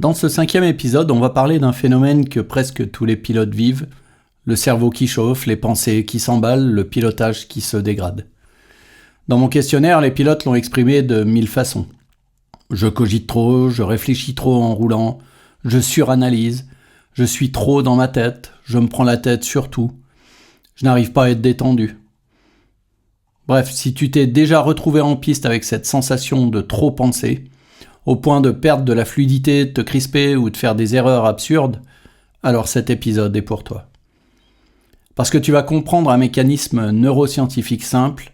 Dans ce 5e épisode, on va parler d'un phénomène que presque tous les pilotes vivent, le cerveau qui chauffe, les pensées qui s'emballent, le pilotage qui se dégrade. Dans mon questionnaire, les pilotes l'ont exprimé de 1000 façons. Je cogite trop, je réfléchis trop en roulant, je suranalyse, je suis trop dans ma tête, je me prends la tête sur tout, je n'arrive pas à être détendu. Bref, si tu t'es déjà retrouvé en piste avec cette sensation de trop penser, au point de perdre de la fluidité, de te crisper ou de faire des erreurs absurdes, alors cet épisode est pour toi. Parce que tu vas comprendre un mécanisme neuroscientifique simple,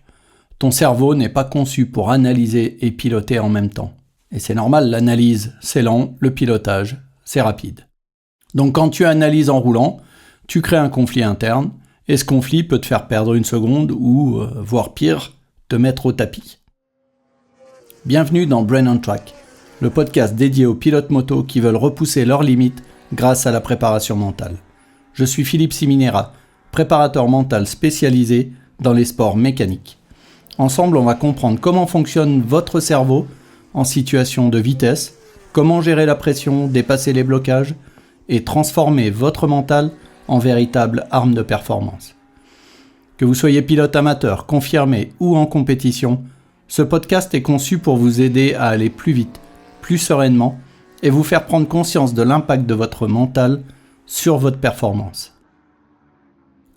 ton cerveau n'est pas conçu pour analyser et piloter en même temps. Et c'est normal, l'analyse, c'est lent, le pilotage, c'est rapide. Donc quand tu analyses en roulant, tu crées un conflit interne, et ce conflit peut te faire perdre une seconde ou, voire pire, te mettre au tapis. Bienvenue dans Brain on Track, le podcast dédié aux pilotes moto qui veulent repousser leurs limites grâce à la préparation mentale. Je suis Philippe Siminera, préparateur mental spécialisé dans les sports mécaniques. Ensemble, on va comprendre comment fonctionne votre cerveau en situation de vitesse, comment gérer la pression, dépasser les blocages et transformer votre mental en véritable arme de performance. Que vous soyez pilote amateur, confirmé ou en compétition, ce podcast est conçu pour vous aider à aller plus vite, plus sereinement et vous faire prendre conscience de l'impact de votre mental sur votre performance.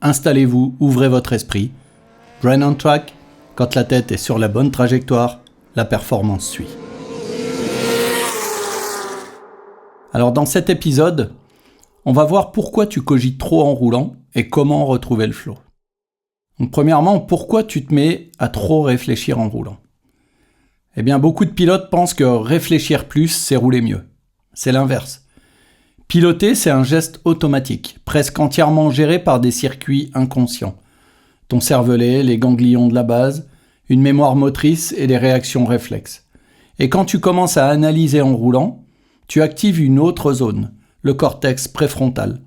Installez-vous, ouvrez votre esprit. Brain on Track, quand la tête est sur la bonne trajectoire, la performance suit. Alors dans cet épisode, on va voir pourquoi tu cogites trop en roulant et comment retrouver le flow. Donc premièrement, pourquoi tu te mets à trop réfléchir en roulant ? Eh bien, beaucoup de pilotes pensent que réfléchir plus, c'est rouler mieux. C'est l'inverse. Piloter, c'est un geste automatique, presque entièrement géré par des circuits inconscients. Ton cervelet, les ganglions de la base, une mémoire motrice et des réactions réflexes. Et quand tu commences à analyser en roulant, tu actives une autre zone, le cortex préfrontal.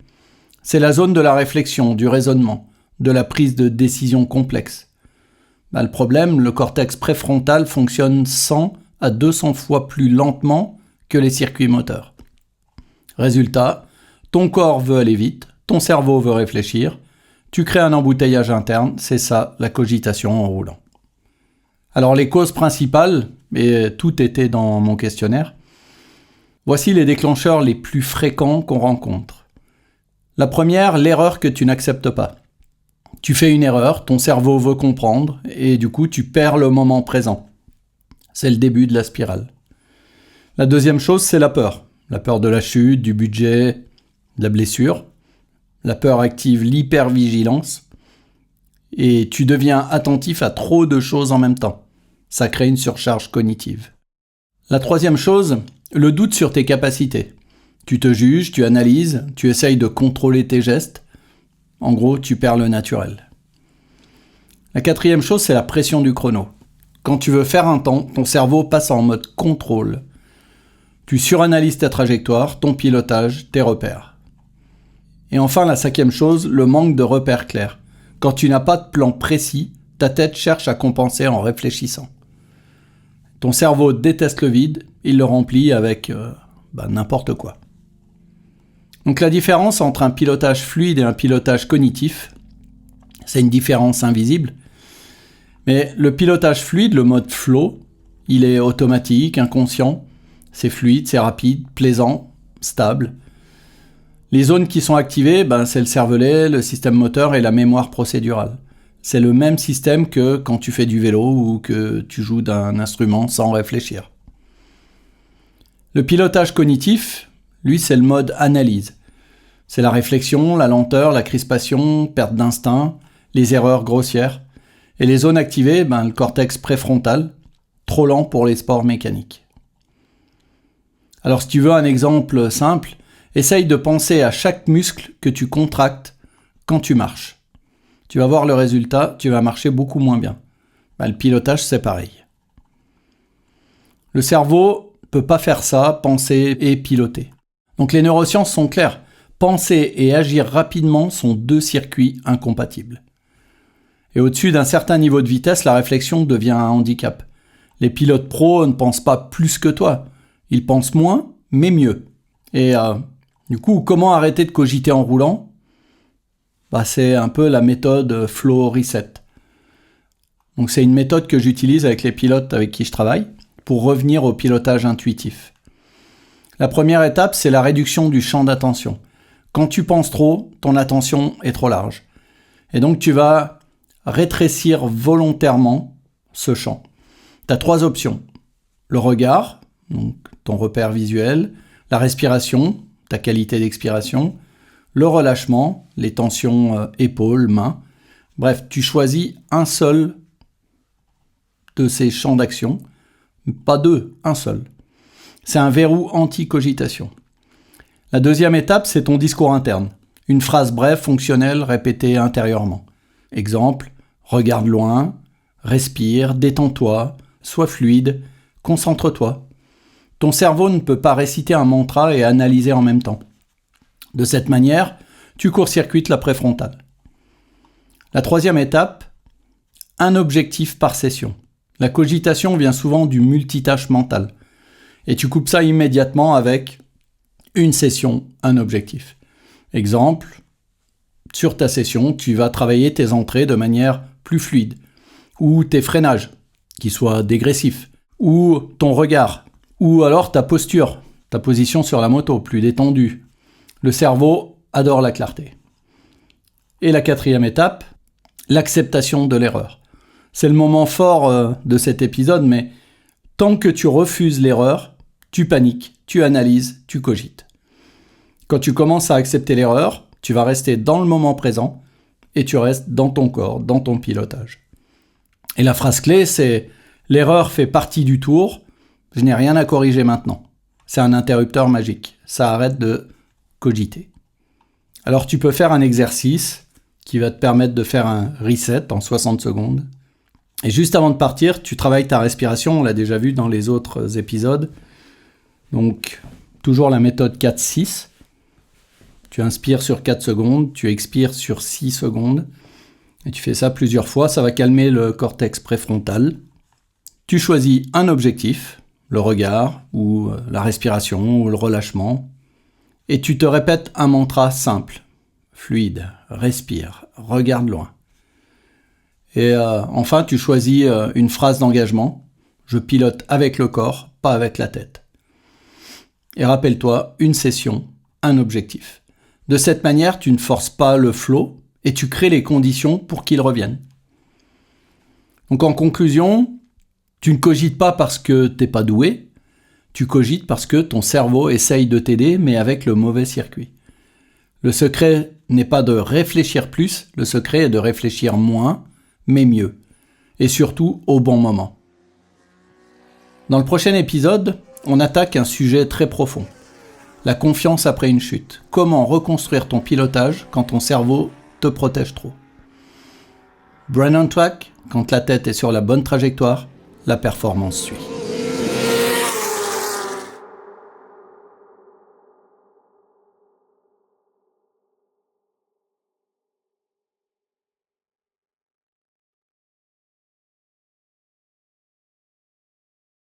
C'est la zone de la réflexion, du raisonnement, de la prise de décision complexe. Le problème, le cortex préfrontal fonctionne 100 à 200 fois plus lentement que les circuits moteurs. Résultat, ton corps veut aller vite, ton cerveau veut réfléchir, tu crées un embouteillage interne, c'est ça la cogitation en roulant. Alors les causes principales, et tout était dans mon questionnaire, voici les déclencheurs les plus fréquents qu'on rencontre. La première, l'erreur que tu n'acceptes pas. Tu fais une erreur, ton cerveau veut comprendre, et du coup tu perds le moment présent. C'est le début de la spirale. La deuxième chose, c'est la peur. La peur de la chute, du budget, de la blessure. La peur active l'hypervigilance, et tu deviens attentif à trop de choses en même temps. Ça crée une surcharge cognitive. La troisième chose, le doute sur tes capacités. Tu te juges, tu analyses, tu essayes de contrôler tes gestes. En gros, tu perds le naturel. La quatrième chose, c'est la pression du chrono. Quand tu veux faire un temps, ton cerveau passe en mode contrôle. Tu suranalyses ta trajectoire, ton pilotage, tes repères. Et enfin, la cinquième chose, le manque de repères clairs. Quand tu n'as pas de plan précis, ta tête cherche à compenser en réfléchissant. Ton cerveau déteste le vide, il le remplit avec n'importe quoi. Donc la différence entre un pilotage fluide et un pilotage cognitif, c'est une différence invisible. Mais le pilotage fluide, le mode flow, il est automatique, inconscient, c'est fluide, c'est rapide, plaisant, stable. Les zones qui sont activées, c'est le cervelet, le système moteur et la mémoire procédurale. C'est le même système que quand tu fais du vélo ou que tu joues d'un instrument sans réfléchir. Le pilotage cognitif, lui, c'est le mode analyse. C'est la réflexion, la lenteur, la crispation, perte d'instinct, les erreurs grossières. Et les zones activées, le cortex préfrontal, trop lent pour les sports mécaniques. Alors si tu veux un exemple simple, essaye de penser à chaque muscle que tu contractes quand tu marches. Tu vas voir le résultat, tu vas marcher beaucoup moins bien. Le pilotage, c'est pareil. Le cerveau ne peut pas faire ça, penser et piloter. Donc les neurosciences sont claires. Penser et agir rapidement sont deux circuits incompatibles. Et au-dessus d'un certain niveau de vitesse, la réflexion devient un handicap. Les pilotes pros ne pensent pas plus que toi. Ils pensent moins, mais mieux. Et du coup, comment arrêter de cogiter en roulant ? C'est un peu la méthode Flow Reset. Donc c'est une méthode que j'utilise avec les pilotes avec qui je travaille pour revenir au pilotage intuitif. La première étape, c'est la réduction du champ d'attention. Quand tu penses trop, ton attention est trop large. Et donc tu vas rétrécir volontairement ce champ. Tu as 3 options. Le regard, donc ton repère visuel, la respiration, ta qualité d'expiration, le relâchement, les tensions épaules, mains. Bref, tu choisis un seul de ces champs d'action, pas 2, un seul. C'est un verrou anti-cogitation. La deuxième étape, c'est ton discours interne. Une phrase brève, fonctionnelle, répétée intérieurement. Exemple, regarde loin, respire, détends-toi, sois fluide, concentre-toi. Ton cerveau ne peut pas réciter un mantra et analyser en même temps. De cette manière, tu court-circuites la préfrontale. La troisième étape, un objectif par session. La cogitation vient souvent du multitâche mental. Et tu coupes ça immédiatement avec une session, un objectif. Exemple, sur ta session, tu vas travailler tes entrées de manière plus fluide, ou tes freinages, qui soient dégressifs, ou ton regard, ou alors ta posture, ta position sur la moto, plus détendue. Le cerveau adore la clarté. Et la quatrième étape, l'acceptation de l'erreur. C'est le moment fort de cet épisode, mais tant que tu refuses l'erreur, tu paniques, tu analyses, tu cogites. Quand tu commences à accepter l'erreur, tu vas rester dans le moment présent et tu restes dans ton corps, dans ton pilotage. Et la phrase clé, c'est « L'erreur fait partie du tour, je n'ai rien à corriger maintenant ». C'est un interrupteur magique, ça arrête de cogiter. Alors tu peux faire un exercice qui va te permettre de faire un reset en 60 secondes. Et juste avant de partir, tu travailles ta respiration, on l'a déjà vu dans les autres épisodes. Donc, toujours la méthode 4-6. Tu inspires sur 4 secondes, tu expires sur 6 secondes. Et tu fais ça plusieurs fois, ça va calmer le cortex préfrontal. Tu choisis un objectif, le regard, ou la respiration, ou le relâchement. Et tu te répètes un mantra simple, fluide, respire, regarde loin. Et enfin, tu choisis une phrase d'engagement. Je pilote avec le corps, pas avec la tête. Et rappelle-toi, une session, un objectif. De cette manière, tu ne forces pas le flow et tu crées les conditions pour qu'il revienne. Donc en conclusion, tu ne cogites pas parce que tu n'es pas doué, tu cogites parce que ton cerveau essaye de t'aider, mais avec le mauvais circuit. Le secret n'est pas de réfléchir plus, le secret est de réfléchir moins, mais mieux, et surtout au bon moment. Dans le prochain épisode, on attaque un sujet très profond, la confiance après une chute. Comment reconstruire ton pilotage quand ton cerveau te protège trop. Brain on track, quand la tête est sur la bonne trajectoire, la performance suit.